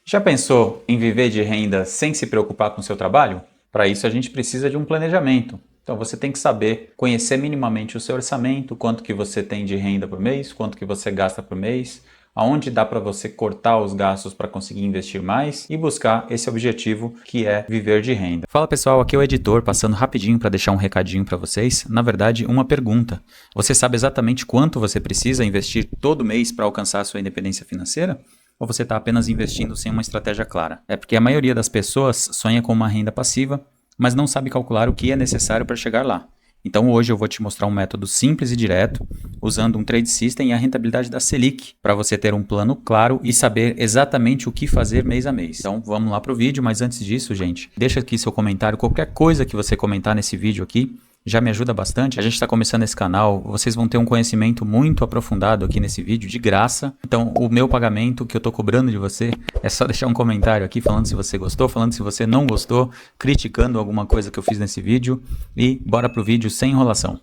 Já pensou em viver de renda sem se preocupar com o seu trabalho? Para isso a gente precisa de um planejamento. Então você tem que saber, conhecer minimamente o seu orçamento, quanto que você tem de renda por mês, quanto que você gasta por mês, aonde dá para você cortar os gastos para conseguir investir mais e buscar esse objetivo que é viver de renda. Fala pessoal, aqui é o editor passando rapidinho para deixar um recadinho para vocês. Na verdade, uma pergunta. Você sabe exatamente quanto você precisa investir todo mês para alcançar a sua independência financeira? Ou você está apenas investindo sem uma estratégia clara? É porque a maioria das pessoas sonha com uma renda passiva, mas não sabe calcular o que é necessário para chegar lá. Então hoje eu vou te mostrar um método simples e direto, usando um Trade System e a rentabilidade da Selic, para você ter um plano claro e saber exatamente o que fazer mês a mês. Então vamos lá para o vídeo, mas antes disso, gente, deixa aqui seu comentário, qualquer coisa que você comentar nesse vídeo aqui, já me ajuda bastante. A gente está começando esse canal, vocês vão ter um conhecimento muito aprofundado aqui nesse vídeo, de graça. Então, o meu pagamento que eu estou cobrando de você é só deixar um comentário aqui falando se você gostou, falando se você não gostou, criticando alguma coisa que eu fiz nesse vídeo. E bora pro vídeo sem enrolação.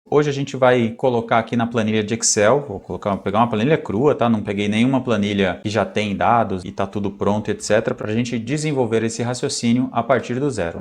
Hoje a gente vai colocar aqui na planilha de Excel, pegar uma planilha crua, tá? Não peguei nenhuma planilha que já tem dados e tá tudo pronto, etc. Para a gente desenvolver esse raciocínio a partir do zero.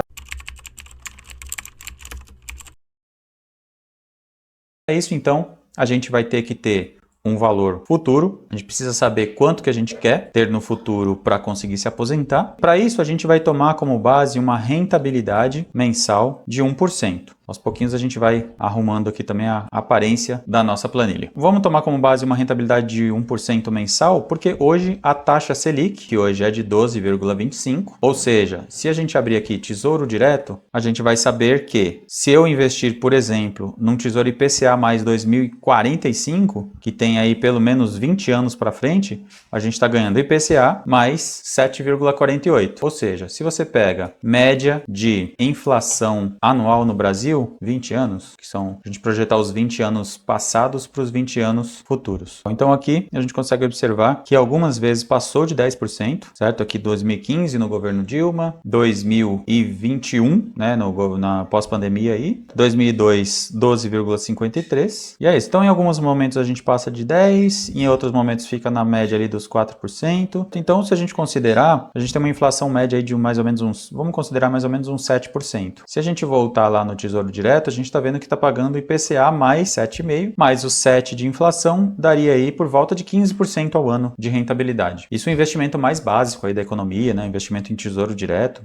Para isso, então, a gente vai ter que ter um valor futuro, a gente precisa saber quanto que a gente quer ter no futuro para conseguir se aposentar. Para isso, a gente vai tomar como base uma rentabilidade mensal de 1%. Aos pouquinhos a gente vai arrumando aqui também a aparência da nossa planilha. Vamos tomar como base uma rentabilidade de 1% mensal, porque hoje a taxa Selic, que hoje é de 12,25, ou seja, se a gente abrir aqui Tesouro Direto, a gente vai saber que se eu investir, por exemplo, num Tesouro IPCA mais 2045, que tem aí pelo menos 20 anos para frente, a gente está ganhando IPCA mais 7,48. Ou seja, se você pega média de inflação anual no Brasil, 20 anos, que são a gente projetar os 20 anos passados para os 20 anos futuros. Então aqui a gente consegue observar que algumas vezes passou de 10%, certo? Aqui 2015 no governo Dilma, 2021, né, na pós-pandemia aí, 2002 12,53. E é isso. Então em alguns momentos a gente passa de 10, em outros momentos fica na média ali dos 4%. Então se a gente considerar, a gente tem uma inflação média aí de mais ou menos vamos considerar mais ou menos uns 7%. Se a gente voltar lá no Tesouro Direto, a gente está vendo que está pagando IPCA mais 7,5, mais os 7 de inflação, daria aí por volta de 15% ao ano de rentabilidade. Isso é o investimento mais básico aí da economia, né? Investimento em Tesouro Direto.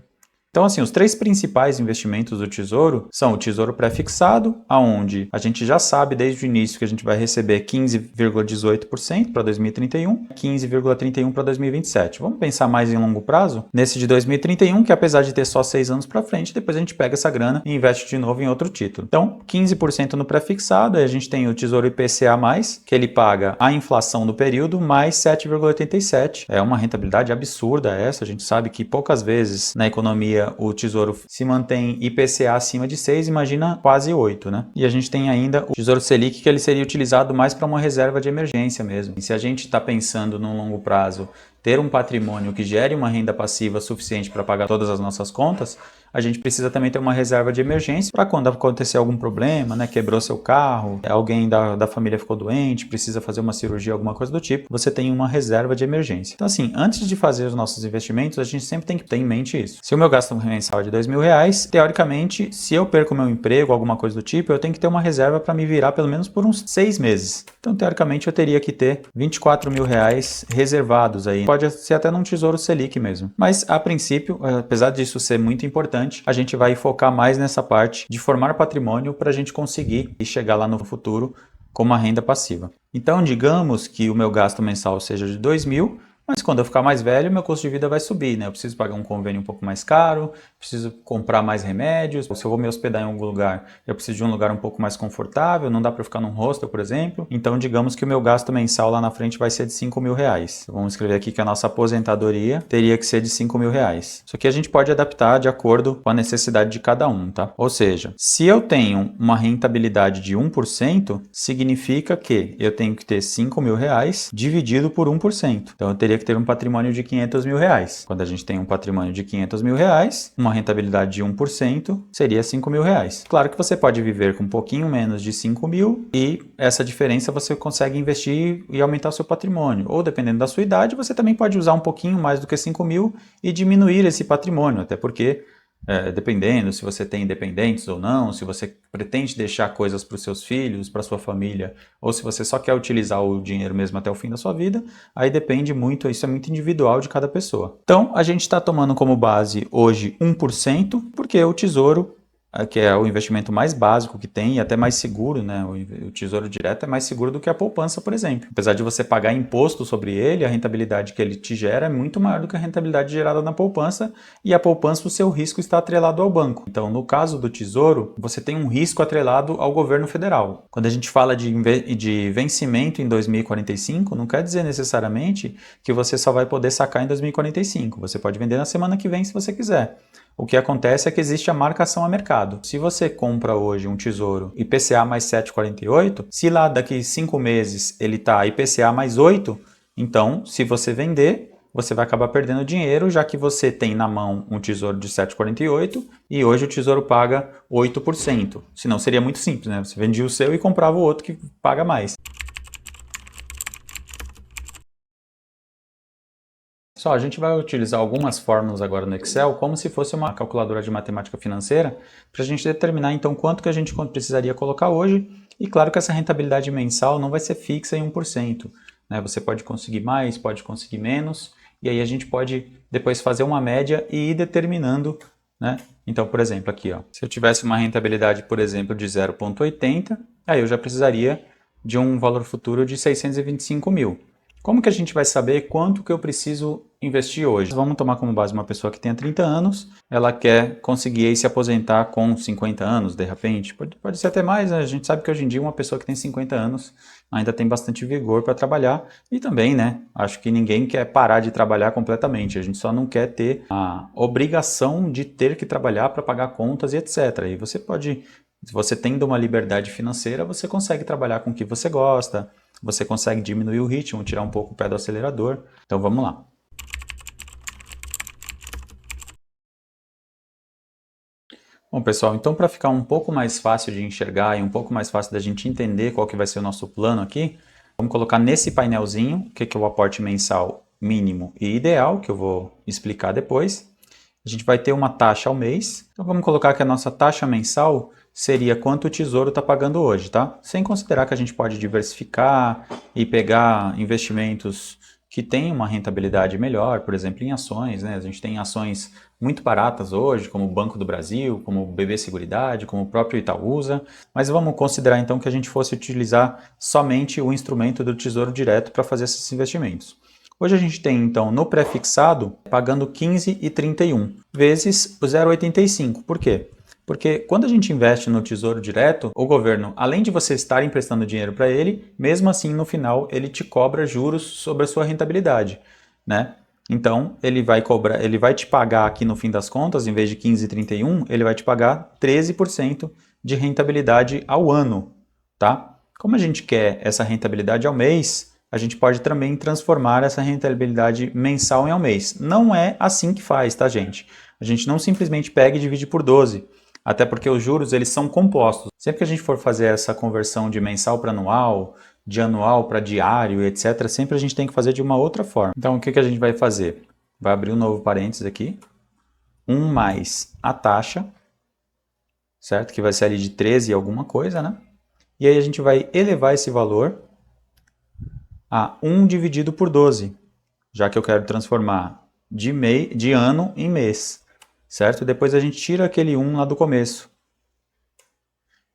Então, assim, os três principais investimentos do Tesouro são o Tesouro Pré-fixado, aonde a gente já sabe desde o início que a gente vai receber 15,18% para 2031, 15,31% para 2027. Vamos pensar mais em longo prazo? Nesse de 2031, que apesar de ter só 6 anos para frente, depois a gente pega essa grana e investe de novo em outro título. Então, 15% no pré-fixado, aí a gente tem o Tesouro IPCA+, que ele paga a inflação do período, mais 7,87%. É uma rentabilidade absurda essa, a gente sabe que poucas vezes na economia o Tesouro se mantém IPCA acima de 6, imagina quase 8, né? E a gente tem ainda o Tesouro Selic, que ele seria utilizado mais para uma reserva de emergência mesmo. E se a gente está pensando num longo prazo ter um patrimônio que gere uma renda passiva suficiente para pagar todas as nossas contas, a gente precisa também ter uma reserva de emergência para quando acontecer algum problema, né, quebrou seu carro, alguém da família ficou doente, precisa fazer uma cirurgia, alguma coisa do tipo, você tem uma reserva de emergência. Então assim, antes de fazer os nossos investimentos, a gente sempre tem que ter em mente isso. Se o meu gasto mensal é de R$2.000, teoricamente, se eu perco meu emprego, alguma coisa do tipo, eu tenho que ter uma reserva para me virar pelo menos por uns 6 meses. Então, teoricamente, eu teria que ter R$24.000 reservados aí. Pode ser até num Tesouro Selic mesmo. Mas, a princípio, apesar disso ser muito importante, a gente vai focar mais nessa parte de formar patrimônio para a gente conseguir chegar lá no futuro com uma renda passiva. Então, digamos que o meu gasto mensal seja de 2.000, mas quando eu ficar mais velho, meu custo de vida vai subir, né? Eu preciso pagar um convênio um pouco mais caro, preciso comprar mais remédios, se eu vou me hospedar em algum lugar, eu preciso de um lugar um pouco mais confortável, não dá para ficar num hostel, por exemplo. Então, digamos que o meu gasto mensal lá na frente vai ser de R$5.000. Vamos escrever aqui que a nossa aposentadoria teria que ser de R$5.000. Isso aqui a gente pode adaptar de acordo com a necessidade de cada um, tá? Ou seja, se eu tenho uma rentabilidade de 1%, significa que eu tenho que ter R$5.000 dividido por 1%. Então, eu teria que ter um patrimônio de 500 mil reais. Quando a gente tem um patrimônio de 500 mil reais, uma rentabilidade de 1% seria 5 mil reais. Claro que você pode viver com um pouquinho menos de 5 mil e essa diferença você consegue investir e aumentar o seu patrimônio. Ou dependendo da sua idade, você também pode usar um pouquinho mais do que 5 mil e diminuir esse patrimônio, até porque dependendo se você tem dependentes ou não, se você pretende deixar coisas para os seus filhos, para sua família, ou se você só quer utilizar o dinheiro mesmo até o fim da sua vida, aí depende muito, isso é muito individual de cada pessoa. Então, a gente está tomando como base hoje 1%, porque o Tesouro, que é o investimento mais básico que tem e até mais seguro, né? O Tesouro Direto é mais seguro do que a poupança, por exemplo. Apesar de você pagar imposto sobre ele, a rentabilidade que ele te gera é muito maior do que a rentabilidade gerada na poupança, e a poupança, o seu risco está atrelado ao banco. Então, no caso do Tesouro, você tem um risco atrelado ao governo federal. Quando a gente fala de vencimento em 2045, não quer dizer necessariamente que você só vai poder sacar em 2045. Você pode vender na semana que vem se você quiser. O que acontece é que existe a marcação a mercado. Se você compra hoje um tesouro IPCA mais 7,48, se lá daqui 5 meses ele está IPCA mais 8, então se você vender, você vai acabar perdendo dinheiro, já que você tem na mão um tesouro de 7,48 e hoje o tesouro paga 8%. Senão seria muito simples, né? Você vendia o seu e comprava o outro que paga mais. Só, a gente vai utilizar algumas fórmulas agora no Excel como se fosse uma calculadora de matemática financeira para a gente determinar então quanto que a gente precisaria colocar hoje, e claro que essa rentabilidade mensal não vai ser fixa em 1%, né? Você pode conseguir mais, pode conseguir menos, e aí a gente pode depois fazer uma média e ir determinando, né? Então, por exemplo, aqui, ó, se eu tivesse uma rentabilidade, por exemplo, de 0,80, aí eu já precisaria de um valor futuro de 625 mil. Como que a gente vai saber quanto que eu preciso investir hoje? Vamos tomar como base uma pessoa que tenha 30 anos, ela quer conseguir se aposentar com 50 anos, de repente, pode ser até mais, né? A gente sabe que hoje em dia uma pessoa que tem 50 anos ainda tem bastante vigor para trabalhar, e também, né, acho que ninguém quer parar de trabalhar completamente, a gente só não quer ter a obrigação de ter que trabalhar para pagar contas e etc. E você pode, se você tendo uma liberdade financeira, você consegue trabalhar com o que você gosta, você consegue diminuir o ritmo, tirar um pouco o pé do acelerador. Então vamos lá. Bom, pessoal, então para ficar um pouco mais fácil de enxergar e um pouco mais fácil da gente entender qual que vai ser o nosso plano aqui, vamos colocar nesse painelzinho o que é o aporte mensal mínimo e ideal, que eu vou explicar depois. A gente vai ter uma taxa ao mês. Então vamos colocar que a nossa taxa mensal seria quanto o Tesouro está pagando hoje, tá? Sem considerar que a gente pode diversificar e pegar investimentos que têm uma rentabilidade melhor, por exemplo, em ações, né? A gente tem ações muito baratas hoje, como o Banco do Brasil, como o BB Seguridade, como o próprio Itaúsa, mas vamos considerar então que a gente fosse utilizar somente o instrumento do Tesouro Direto para fazer esses investimentos. Hoje a gente tem, então, no pré-fixado, pagando 15,31 vezes o 0,85. Por quê? Porque quando a gente investe no Tesouro Direto, o governo, além de você estar emprestando dinheiro para ele, mesmo assim, no final, ele te cobra juros sobre a sua rentabilidade, né? Então, ele vai te pagar aqui no fim das contas, em vez de 15,31, ele vai te pagar 13% de rentabilidade ao ano, tá? Como a gente quer essa rentabilidade ao mês, a gente pode também transformar essa rentabilidade mensal em ao mês. Não é assim que faz, tá, gente? A gente não simplesmente pega e divide por 12, até porque os juros eles são compostos. Sempre que a gente for fazer essa conversão de mensal para anual, de anual para diário, etc., sempre a gente tem que fazer de uma outra forma. Então, o que a gente vai fazer? Vai abrir um novo parênteses aqui, 1 mais a taxa, certo? Que vai ser ali de 13 e alguma coisa, né? E aí a gente vai elevar esse valor a 1 dividido por 12, já que eu quero transformar de ano em mês, certo? Depois a gente tira aquele 1 lá do começo.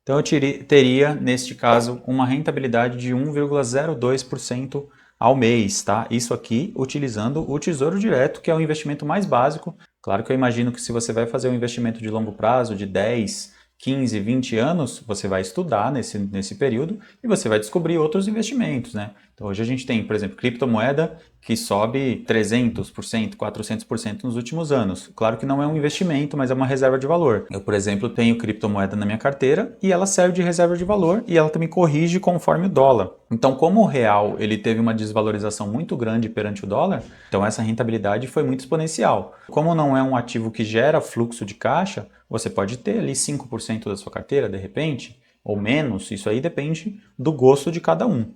Então eu teria, neste caso, uma rentabilidade de 1,02% ao mês, tá? Isso aqui utilizando o Tesouro Direto, que é o investimento mais básico. Claro que eu imagino que se você vai fazer um investimento de longo prazo, de 10, 15, 20 anos, você vai estudar nesse período e você vai descobrir outros investimentos, né? Então, hoje a gente tem, por exemplo, criptomoeda que sobe 300%, 400% nos últimos anos. Claro que não é um investimento, mas é uma reserva de valor. Eu, por exemplo, tenho criptomoeda na minha carteira e ela serve de reserva de valor e ela também corrige conforme o dólar. Então, como o real ele teve uma desvalorização muito grande perante o dólar, então essa rentabilidade foi muito exponencial. Como não é um ativo que gera fluxo de caixa, você pode ter ali 5% da sua carteira, de repente, ou menos, isso aí depende do gosto de cada um.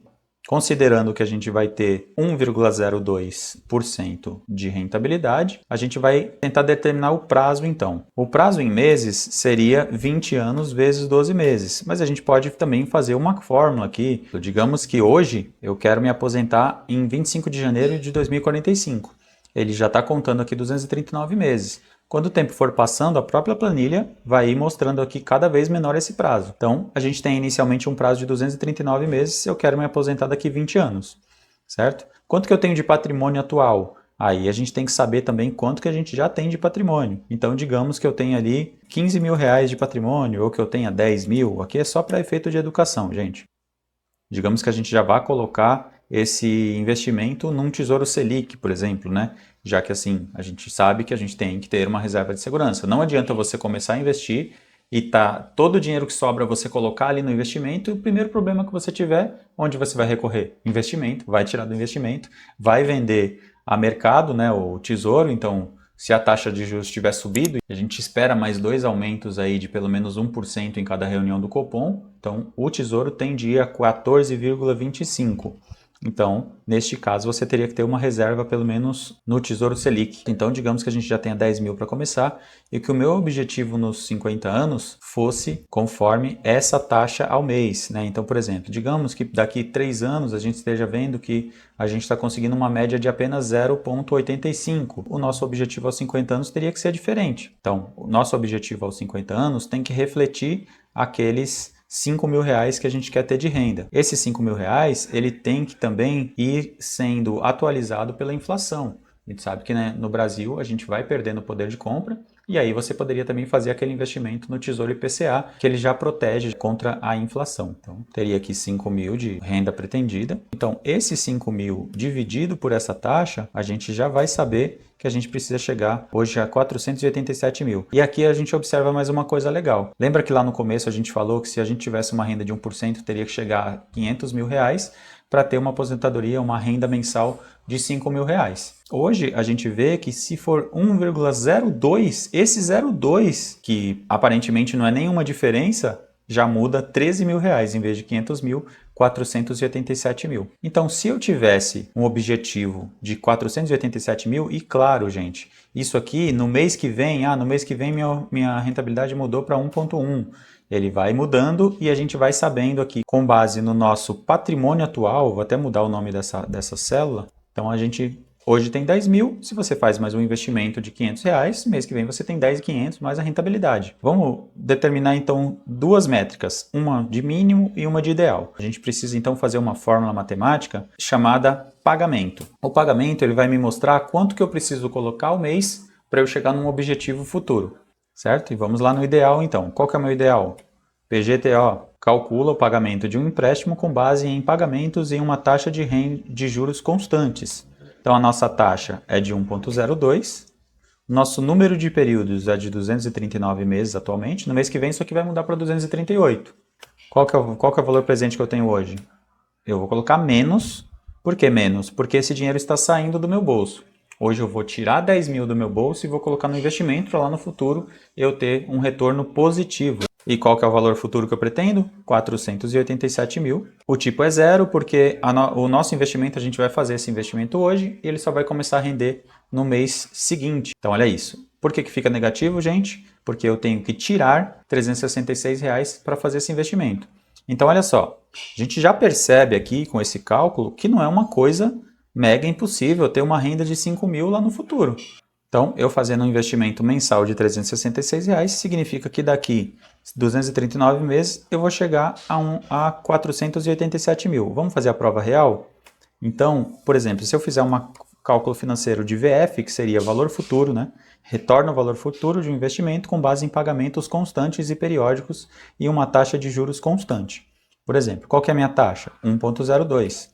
Considerando que a gente vai ter 1,02% de rentabilidade, a gente vai tentar determinar o prazo então. O prazo em meses seria 20 anos vezes 12 meses, mas a gente pode também fazer uma fórmula aqui. Digamos que hoje eu quero me aposentar em 25 de janeiro de 2045. Ele já está contando aqui 239 meses. Quando o tempo for passando, a própria planilha vai ir mostrando aqui cada vez menor esse prazo. Então, a gente tem inicialmente um prazo de 239 meses se eu quero me aposentar daqui 20 anos, certo? Quanto que eu tenho de patrimônio atual? Aí a gente tem que saber também quanto que a gente já tem de patrimônio. Então, digamos que eu tenha ali 15 mil reais de patrimônio ou que eu tenha 10 mil. Aqui é só para efeito de educação, gente. Digamos que a gente já vai colocar esse investimento num Tesouro Selic, por exemplo, né? Já que assim, a gente sabe que a gente tem que ter uma reserva de segurança. Não adianta você começar a investir e todo o dinheiro que sobra você colocar ali no investimento e o primeiro problema que você tiver, onde você vai recorrer? Investimento, vai tirar do investimento, vai vender a mercado, né, o tesouro, então se a taxa de juros tiver subido, a gente espera mais 2 aumentos aí de pelo menos 1% em cada reunião do Copom, então o Tesouro tende a ir a 14,25%. Então, neste caso, você teria que ter uma reserva pelo menos no Tesouro Selic. Então, digamos que a gente já tenha 10 mil para começar e que o meu objetivo nos 50 anos fosse conforme essa taxa ao mês, né? Então, por exemplo, digamos que daqui 3 anos a gente esteja vendo que a gente está conseguindo uma média de apenas 0,85. O nosso objetivo aos 50 anos teria que ser diferente. Então, o nosso objetivo aos 50 anos tem que refletir aqueles 5 mil reais que a gente quer ter de renda. Esses 5 mil reais, ele tem que também ir sendo atualizado pela inflação. A gente sabe que, né, no Brasil a gente vai perdendo o poder de compra e aí você poderia também fazer aquele investimento no Tesouro IPCA, que ele já protege contra a inflação. Então, teria aqui 5 mil de renda pretendida. Então, esses 5 mil dividido por essa taxa, a gente já vai saber que a gente precisa chegar hoje a 487 mil. E aqui a gente observa mais uma coisa legal. Lembra que lá no começo a gente falou que se a gente tivesse uma renda de 1%, teria que chegar a 500 mil reais para ter uma aposentadoria, uma renda mensal de 5 mil reais. Hoje a gente vê que se for 1,02, esse 0,2, que aparentemente não é nenhuma diferença, já muda 13 mil reais, em vez de 500 mil, 487 mil. Então, se eu tivesse um objetivo de 487 mil, e claro, gente, isso aqui no mês que vem, minha rentabilidade mudou para 1,1. Ele vai mudando e a gente vai sabendo aqui, com base no nosso patrimônio atual, vou até mudar o nome dessa célula. Então, a gente hoje tem 10 mil, se você faz mais um investimento de 500 reais, mês que vem você tem 10.500 mais a rentabilidade. Vamos determinar então duas métricas, uma de mínimo e uma de ideal. A gente precisa então fazer uma fórmula matemática chamada pagamento. O pagamento ele vai me mostrar quanto que eu preciso colocar ao mês para eu chegar num objetivo futuro, certo? E vamos lá no ideal então. Qual que é o meu ideal? PGTO calcula o pagamento de um empréstimo com base em pagamentos em uma taxa de juros constantes. Então, a nossa taxa é de 1,02. Nosso número de períodos é de 239 meses atualmente. No mês que vem, isso aqui vai mudar para 238. Qual que é o valor presente que eu tenho hoje? Eu vou colocar menos. Por que menos? Porque esse dinheiro está saindo do meu bolso. Hoje eu vou tirar 10 mil do meu bolso e vou colocar no investimento para lá no futuro eu ter um retorno positivo. E qual que é o valor futuro que eu pretendo? 487 mil. O tipo é zero porque o nosso investimento, a gente vai fazer esse investimento hoje e ele só vai começar a render no mês seguinte. Então olha isso. Por que fica negativo, gente? Porque eu tenho que tirar R$ 366 reais para fazer esse investimento. Então olha só, a gente já percebe aqui com esse cálculo que não é uma coisa mega impossível ter uma renda de 5 mil lá no futuro. Então, eu fazendo um investimento mensal de R$ 366 reais, significa que daqui 239 meses eu vou chegar a 487 mil. Vamos fazer a prova real? Então, por exemplo, se eu fizer um cálculo financeiro de VF, que seria valor futuro, né? Retorna o valor futuro de um investimento com base em pagamentos constantes e periódicos e uma taxa de juros constante. Por exemplo, qual que é a minha taxa? 1,02.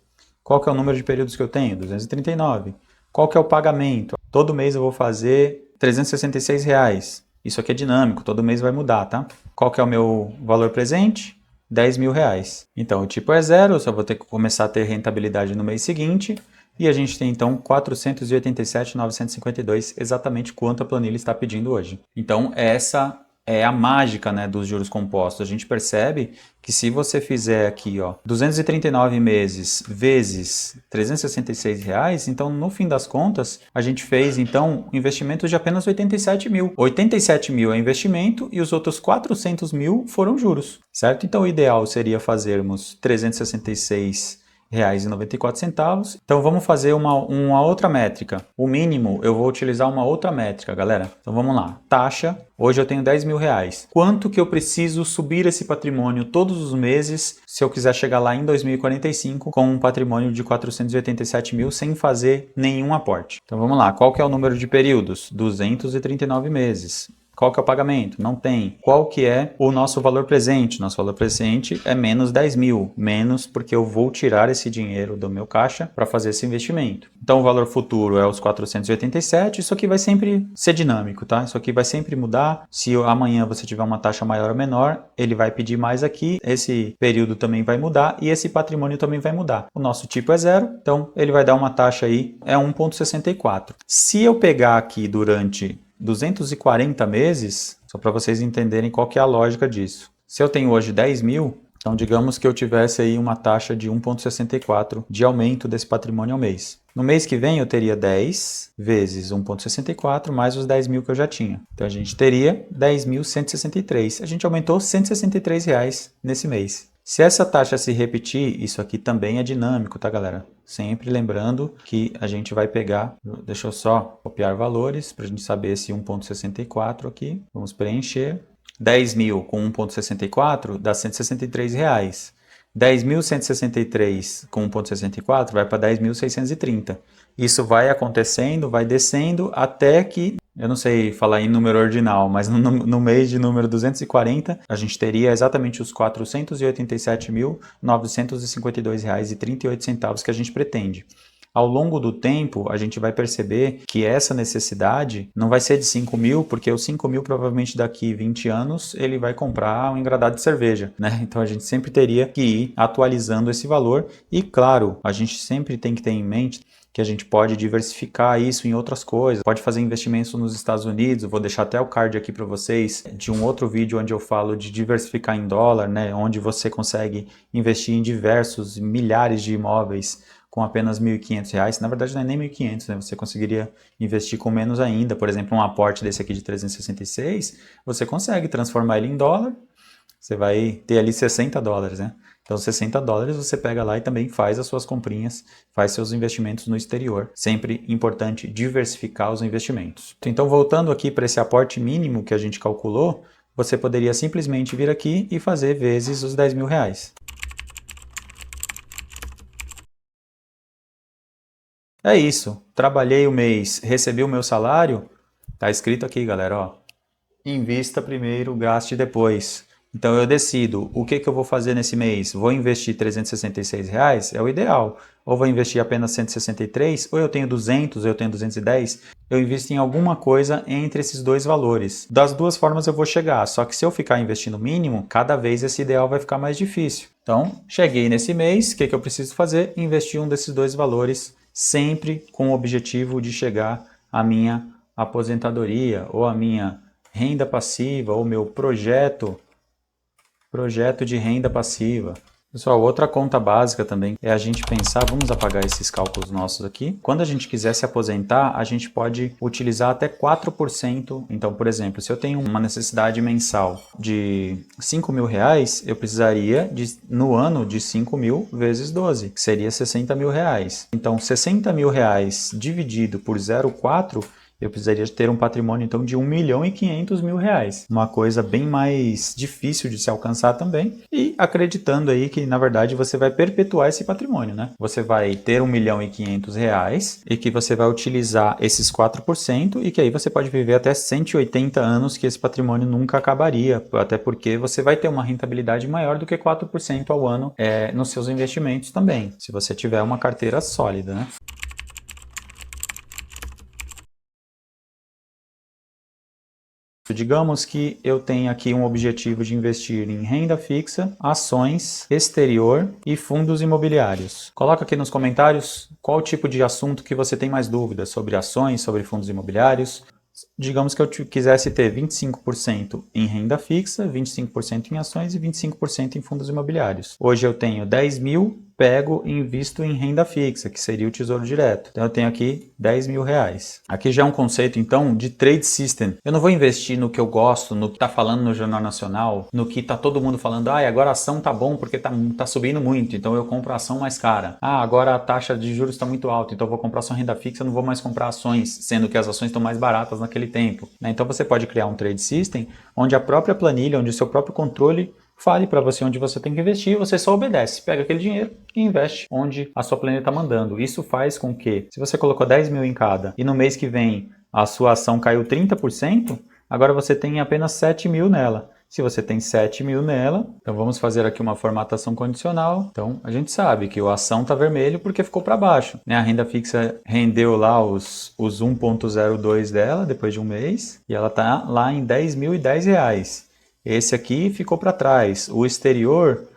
Qual que é o número de períodos que eu tenho? 239. Qual que é o pagamento? Todo mês eu vou fazer R$ 366. Isso aqui é dinâmico, todo mês vai mudar, tá? Qual que é o meu valor presente? R$ 10.000. Então, o tipo é zero, eu só vou ter que começar a ter rentabilidade no mês seguinte. E a gente tem, então, 487.952, exatamente quanto a planilha está pedindo hoje. Então, essa é a mágica, né, dos juros compostos. A gente percebe que se você fizer aqui, ó, 239 meses vezes R$ 366, então no fim das contas a gente fez então investimentos de apenas 87 mil. 87 mil é investimento e os outros 400 mil foram juros, certo? Então o ideal seria fazermos R$ 366,94. Então vamos fazer uma outra métrica. O mínimo eu vou utilizar uma outra métrica, galera. Então vamos lá. Taxa. Hoje eu tenho R$ 10.000. Quanto que eu preciso subir esse patrimônio todos os meses se eu quiser chegar lá em 2045 com um patrimônio de 487 mil sem fazer nenhum aporte? Então vamos lá. Qual que é o número de períodos? 239 meses. Qual que é o pagamento? Não tem. Qual que é o nosso valor presente? Nosso valor presente é menos 10 mil. Menos porque eu vou tirar esse dinheiro do meu caixa para fazer esse investimento. Então o valor futuro é os 487. Isso aqui vai sempre ser dinâmico, tá? Isso aqui vai sempre mudar. Se amanhã você tiver uma taxa maior ou menor, ele vai pedir mais aqui. Esse período também vai mudar e esse patrimônio também vai mudar. O nosso tipo é zero, então ele vai dar uma taxa aí, é 1,64. Se eu pegar aqui durante 240 meses, só para vocês entenderem qual que é a lógica disso. Se eu tenho hoje 10 mil, então digamos que eu tivesse aí uma taxa de 1,64 de aumento desse patrimônio ao mês. No mês que vem eu teria 10 vezes 1,64 mais os 10 mil que eu já tinha. Então a gente teria 10.163. A gente aumentou R$ 163 nesse mês. Se essa taxa se repetir, isso aqui também é dinâmico, tá, galera? Sempre lembrando que a gente vai pegar, deixa eu só copiar valores para a gente saber esse 1,64 aqui. Vamos preencher. 10 mil com 1,64 dá R$ 163. 10.163 com 1,64 vai para 10.630. Isso vai acontecendo, vai descendo até que, eu não sei falar em número ordinal, mas no mês de número 240, a gente teria exatamente os R$ 487.952,38 que a gente pretende. Ao longo do tempo, a gente vai perceber que essa necessidade não vai ser de 5 mil, porque os 5 mil provavelmente daqui 20 anos ele vai comprar um engradado de cerveja, né? Então a gente sempre teria que ir atualizando esse valor e, claro, a gente sempre tem que ter em mente que a gente pode diversificar isso em outras coisas, pode fazer investimentos nos Estados Unidos, eu vou deixar até o card aqui para vocês de um outro vídeo onde eu falo de diversificar em dólar, né? Onde você consegue investir em diversos milhares de imóveis com apenas R$ 1.500, na verdade não é nem 1.500, né? Você conseguiria investir com menos ainda, por exemplo, um aporte desse aqui de 366, você consegue transformar ele em dólar, você vai ter ali $60, né? Então $60 você pega lá e também faz as suas comprinhas, faz seus investimentos no exterior. Sempre importante diversificar os investimentos. Então voltando aqui para esse aporte mínimo que a gente calculou, você poderia simplesmente vir aqui e fazer vezes os R$ 10.000. É isso, trabalhei o mês, recebi o meu salário, tá escrito aqui, galera, ó. Invista primeiro, gaste depois. Então eu decido o que eu vou fazer nesse mês. Vou investir R$ 366? É o ideal. Ou vou investir apenas 163, ou eu tenho 200, ou eu tenho 210. Eu invisto em alguma coisa entre esses dois valores. Das duas formas eu vou chegar, só que se eu ficar investindo mínimo, cada vez esse ideal vai ficar mais difícil. Então, cheguei nesse mês, o que eu preciso fazer? Investir um desses dois valores, sempre com o objetivo de chegar à minha aposentadoria, ou à minha renda passiva, ou meu projeto de renda passiva. Pessoal, outra conta básica também é a gente pensar, vamos apagar esses cálculos nossos aqui. Quando a gente quiser se aposentar, a gente pode utilizar até 4%. Então, por exemplo, se eu tenho uma necessidade mensal de R$ 5.000, eu precisaria no ano de 5 mil vezes 12, que seria R$ 60.000. Então, R$ 60.000 dividido por 0,4 eu precisaria ter um patrimônio então de R$ 1.500.000. Uma coisa bem mais difícil de se alcançar também, e acreditando aí que na verdade você vai perpetuar esse patrimônio, né? Você vai ter R$ 1.500.000 e que você vai utilizar esses 4% e que aí você pode viver até 180 anos que esse patrimônio nunca acabaria, até porque você vai ter uma rentabilidade maior do que 4% ao ano nos seus investimentos também, se você tiver uma carteira sólida, né? Digamos que eu tenho aqui um objetivo de investir em renda fixa, ações, exterior e fundos imobiliários. Coloca aqui nos comentários qual tipo de assunto que você tem mais dúvidas sobre ações, sobre fundos imobiliários. Digamos que eu quisesse ter 25% em renda fixa, 25% em ações e 25% em fundos imobiliários. Hoje eu tenho 10 mil, pego e invisto em renda fixa, que seria o Tesouro Direto. Então eu tenho aqui R$ 10.000. Aqui já é um conceito então de trade system. Eu não vou investir no que eu gosto, no que está falando no Jornal Nacional, no que está todo mundo falando, agora a ação tá bom porque tá subindo muito, então eu compro a ação mais cara. Agora a taxa de juros está muito alta, então eu vou comprar só renda fixa, não vou mais comprar ações, sendo que as ações estão mais baratas naquele tempo. Então você pode criar um trade system onde a própria planilha, onde o seu próprio controle fale para você onde você tem que investir, você só obedece, pega aquele dinheiro e investe onde a sua planilha está mandando. Isso faz com que, se você colocou 10 mil em cada e no mês que vem a sua ação caiu 30%, agora você tem apenas 7 mil nela. Se você tem 7 mil nela, então vamos fazer aqui uma formatação condicional. Então a gente sabe que a ação está vermelho porque ficou para baixo. A renda fixa rendeu lá os 1,02 dela depois de um mês e ela está lá em R$ 10.010. Esse aqui ficou para trás. O exterior,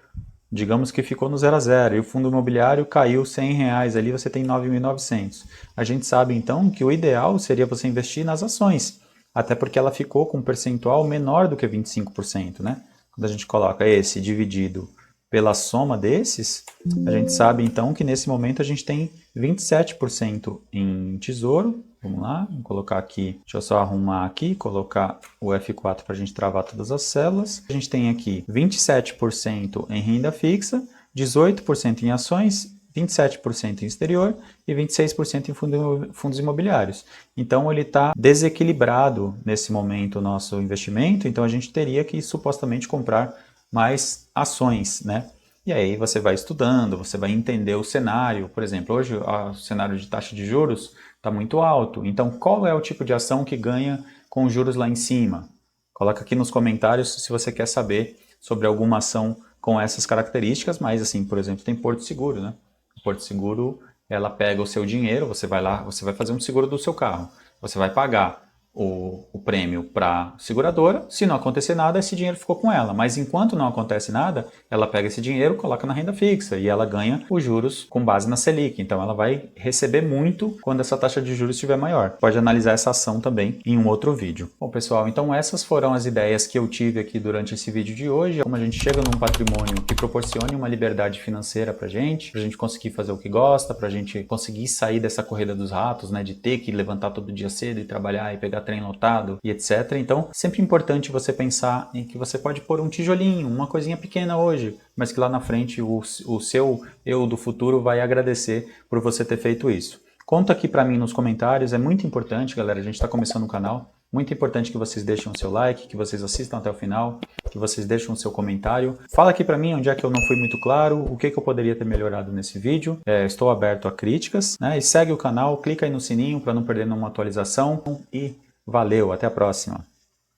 digamos que ficou no 0 a 0. E o fundo imobiliário caiu R$ 100. Ali você tem 9.900. A gente sabe então que o ideal seria você investir nas ações. Até porque ela ficou com um percentual menor do que 25%, né? Quando a gente coloca esse dividido pela soma desses, a gente sabe então que nesse momento a gente tem 27% em tesouro. Vamos lá, vou colocar aqui, deixa eu só arrumar aqui, colocar o F4 para a gente travar todas as células. A gente tem aqui 27% em renda fixa, 18% em ações, 27% em exterior e 26% em fundos imobiliários. Então ele está desequilibrado nesse momento o nosso investimento, então a gente teria que supostamente comprar mais ações, né? E aí você vai estudando, você vai entender o cenário. Por exemplo, hoje o cenário de taxa de juros está muito alto. Então qual é o tipo de ação que ganha com juros lá em cima? Coloca aqui nos comentários se você quer saber sobre alguma ação com essas características, mas assim, por exemplo, tem Porto Seguro, né? O Porto Seguro, ela pega o seu dinheiro, você vai lá, você vai fazer um seguro do seu carro. Você vai pagar o prêmio para a seguradora, se não acontecer nada, esse dinheiro ficou com ela. Mas enquanto não acontece nada, ela pega esse dinheiro, coloca na renda fixa e ela ganha os juros com base na Selic. Então ela vai receber muito quando essa taxa de juros estiver maior. Pode analisar essa ação também em um outro vídeo. Bom, pessoal, então essas foram as ideias que eu tive aqui durante esse vídeo de hoje. Como a gente chega num patrimônio que proporcione uma liberdade financeira pra gente conseguir fazer o que gosta, pra gente conseguir sair dessa corrida dos ratos, né, de ter que levantar todo dia cedo e trabalhar e pegar trem lotado e etc. Então, sempre importante você pensar em que você pode pôr um tijolinho, uma coisinha pequena hoje, mas que lá na frente o seu eu do futuro vai agradecer por você ter feito isso. Conta aqui para mim nos comentários, é muito importante, galera, a gente está começando o canal, muito importante que vocês deixem o seu like, que vocês assistam até o final, que vocês deixem o seu comentário. Fala aqui para mim onde é que eu não fui muito claro, o que eu poderia ter melhorado nesse vídeo. Estou aberto a críticas, né? E segue o canal, clica aí no sininho para não perder nenhuma atualização e valeu, até a próxima!